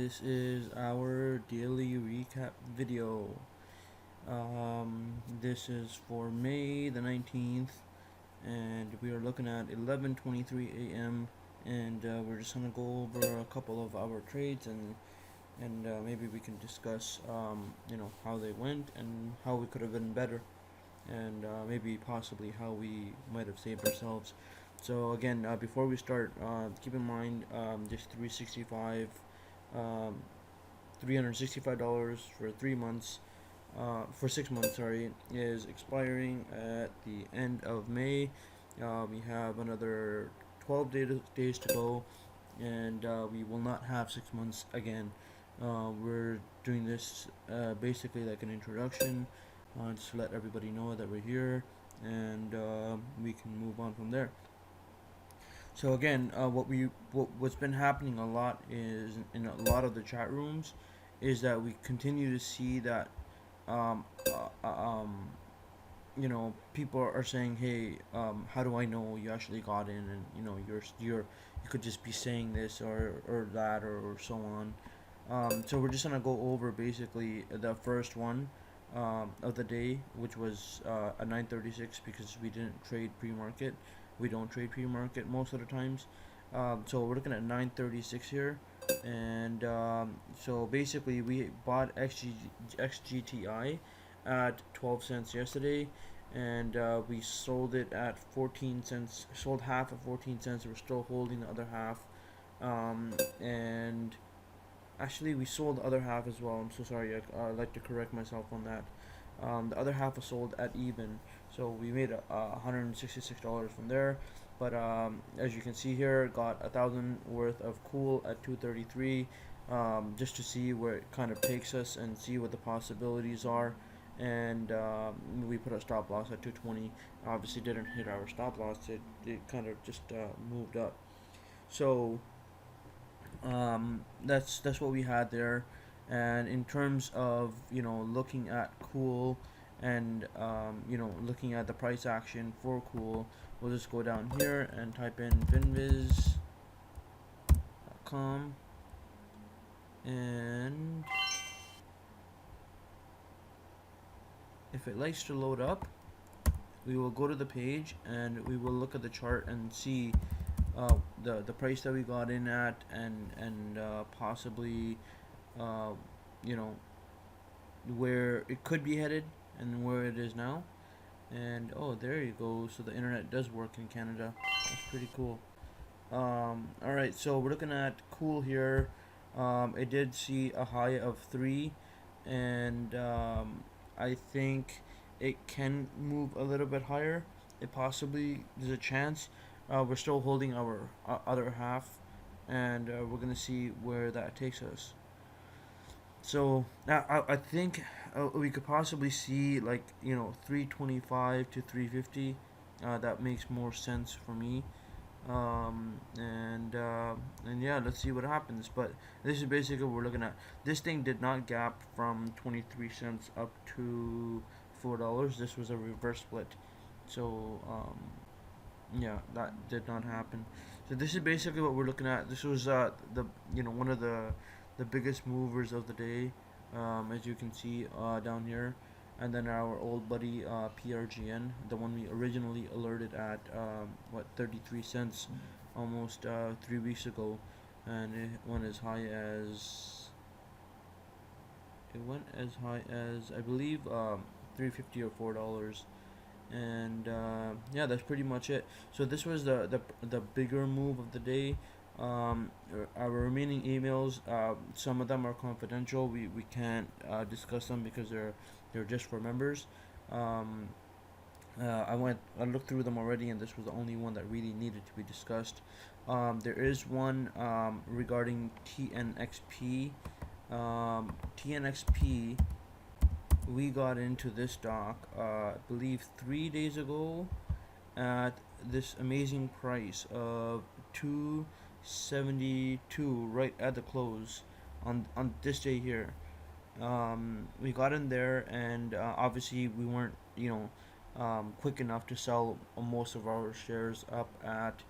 This is our daily recap video. This is for May the 19th, and we are looking at 11:23 a.m. and we're just gonna go over a couple of our trades and maybe we can discuss how they went and how we could have been better, and maybe possibly how we might have saved ourselves. So again, before we start, keep in mind just 365 um, $365 for 3 months, for 6 months, sorry, is expiring at the end of May. We have another 12 days to go, and we will not have 6 months again. We're doing this basically like an introduction, just to let everybody know that we're here, and we can move on from there. So again, what's been happening a lot is in a lot of the chat rooms is that we continue to see that um, uh, uh, um, people are saying, hey, how do I know you actually got in, and you could just be saying this or that or so on. So we're just gonna go over basically the first one of the day, which was a 9:36, because we didn't trade pre-market. We don't trade pre-market most of the times. So we're looking at 9:36 here, and so basically we bought XGTI at 12 cents yesterday, and we sold it at 14 cents. Sold half at 14 cents. We're still holding the other half, and actually, we sold the other half as well. I'm so sorry. I'd like to correct myself on that. The other half was sold at even, so we made $166 from there. But as you can see here, got 1,000 worth of KOOL at 233, just to see where it kind of takes us and see what the possibilities are. And we put a stop loss at 220. Obviously, didn't hit our stop loss. It kind of just moved up. So that's what we had there. And in terms of looking at KOOL and looking at the price action for KOOL, we'll just go down here and type in finviz.com, and if it likes to load up, we will go to the page and we will look at the chart and see the price that we got in at, and possibly uh, you know where it could be headed and where it is now. And oh, there you go. So the internet does work in Canada. That's pretty cool. All right, so we're looking at KOOL here. It did see a high of 3, and I think it can move a little bit higher. It possibly, there's a chance. We're still holding our other half, and we're gonna see where that takes us. So I think we could possibly see, like, 325 to 350. That makes more sense for me. And yeah, let's see what happens. But this is basically what we're looking at. This thing did not gap from 23 cents up to $4. This was a reverse split. So yeah, that did not happen. So this is basically what we're looking at. This was the one of the biggest movers of the day, as you can see down here. And then our old buddy PRGN, the one we originally alerted at 33 cents almost 3 weeks ago, and it went as high as I believe 350 or $4. And yeah, that's pretty much it. So this was the bigger move of the day. Our remaining emails, some of them are confidential. We can't discuss them because they're just for members. I looked through them already, and this was the only one that really needed to be discussed. There is one regarding TNXP. TNXP, we got into this stock, I believe 3 days ago, at this amazing price of 272 right at the close on this day here. We got in there, and obviously we weren't quick enough to sell most of our shares up at,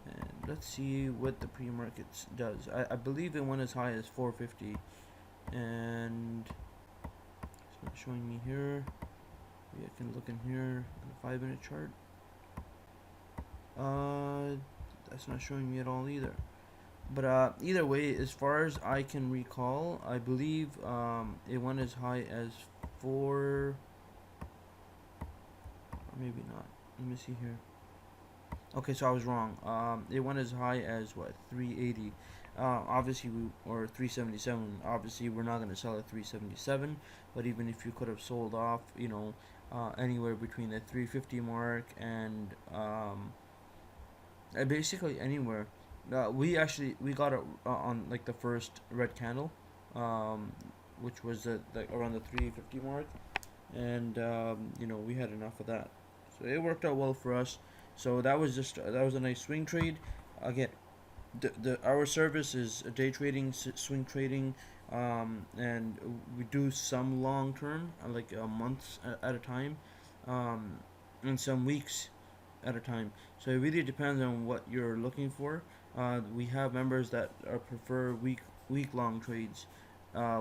and let's see what the pre-market does. I believe it went as high as 450, and it's not showing me here. Maybe I can look in here on the 5-minute chart. That's not showing me at all either. But either way, as far as I can recall, I believe it went as high as 4, or maybe not. Let me see here. Okay, so I was wrong. It went as high as what, 380. Obviously, or 377. Obviously, we're not going to sell at 377. But even if you could have sold off, you know, anywhere between the 350 mark and basically anywhere. We got it on like the first red candle, which was around the 350 mark, and you know, we had enough of that, so it worked out well for us. So that was a nice swing trade. Again, the our service is day trading, swing trading, and we do some long term, like months at a time, and some weeks at a time. So it really depends on what you're looking for. We have members that prefer week long trades.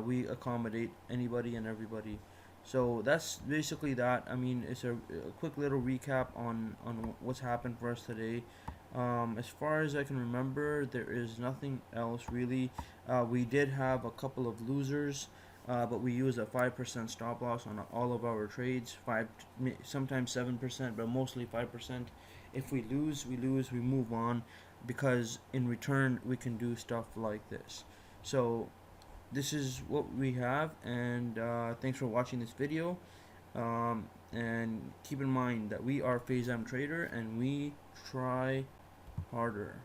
We accommodate anybody and everybody. So that's basically that. I mean, it's a quick little recap on what's happened for us today. As far as I can remember, there is nothing else really. We did have a couple of losers, but we use a 5% stop loss on all of our trades. Sometimes 7%, but mostly 5%. If we lose, we lose. We move on, because in return we can do stuff like this. So this is what we have, and thanks for watching this video. And keep in mind that we are FaisamTrader, and we try harder.